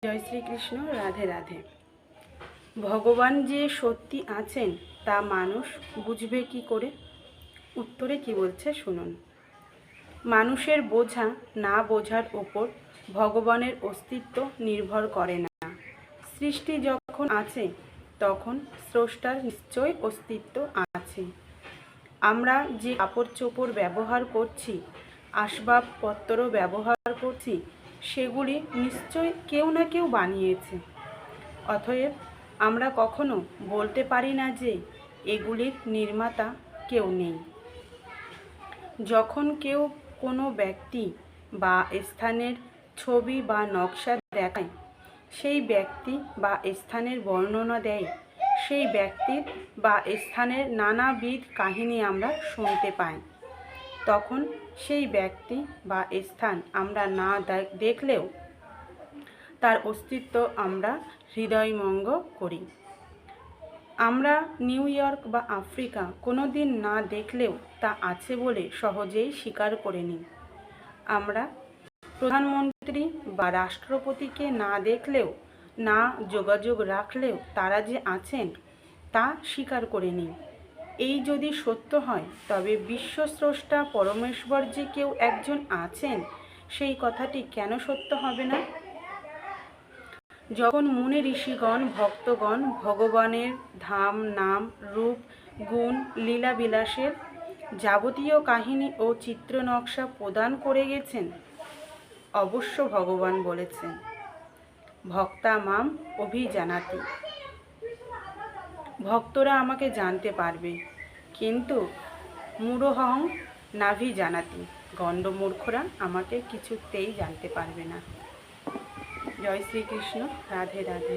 জয় শ্রীকৃষ্ণ। রাধে রাধে। ভগবান যে সত্যি আছেন তা মানুষ বুঝবে কি করে? উত্তরে কি বলছে শুনুন। মানুষের বোঝা না বোঝার ওপর ভগবানের অস্তিত্ব নির্ভর করে না। সৃষ্টি যখন আছে তখন স্রষ্টার নিশ্চয় অস্তিত্ব আছে। আমরা যে কাপড় চোপড় ব্যবহার করছি, আসবাবপত্র ব্যবহার করছি, সেগুলি নিশ্চয় কেউ না কেউ বানিয়েছে। অতএব আমরা কখনো বলতে পারি না যে এগুলির নির্মাতা কেউ নেই। যখন কেউ কোনো ব্যক্তি বা স্থানের ছবি বা নকশা দেখায়, সেই ব্যক্তি বা স্থানের বর্ণনা দেয়, সেই ব্যক্তির বা স্থানের নানাবিধ কাহিনী আমরা শুনতে পাই, তখন সেই ব্যক্তি বা স্থান আমরা না দেখলেও তার অস্তিত্ব আমরা হৃদয়ঙ্গম করি। আমরা নিউ ইয়র্ক বা আফ্রিকা কোনো দিন না দেখলেও তা আছে বলে সহজেই স্বীকার করে নিই। আমরা প্রধানমন্ত্রী বা রাষ্ট্রপতিকে না দেখলেও, না যোগাযোগ রাখলেও তারা যে আছেন তা স্বীকার করে নিই। এই যদি সত্য হয়, তবে বিশ্বস্রষ্টা পরমেশ্বর যে কেউ একজন আছেন, সেই কথাটি কেন সত্য হবে না? যখন মুনি ঋষিগণ ভক্তগণ ভগবানের ধাম, নাম, রূপ, গুণ, লীলাবিলাসের যাবতীয় কাহিনী ও চিত্রনকশা প্রদান করে গেছেন, অবশ্য ভগবান বলেছেন, ভক্তা মাম অভিজানাতি, ভক্তরা আমাকে জানতে পারবে, কিন্তু মূঢ়হং নাভি জানাতি, গণ্ডমূর্খরা আমাকে কিছুতেই জানতে পারবে না। জয় শ্রীকৃষ্ণ। রাধে রাধে।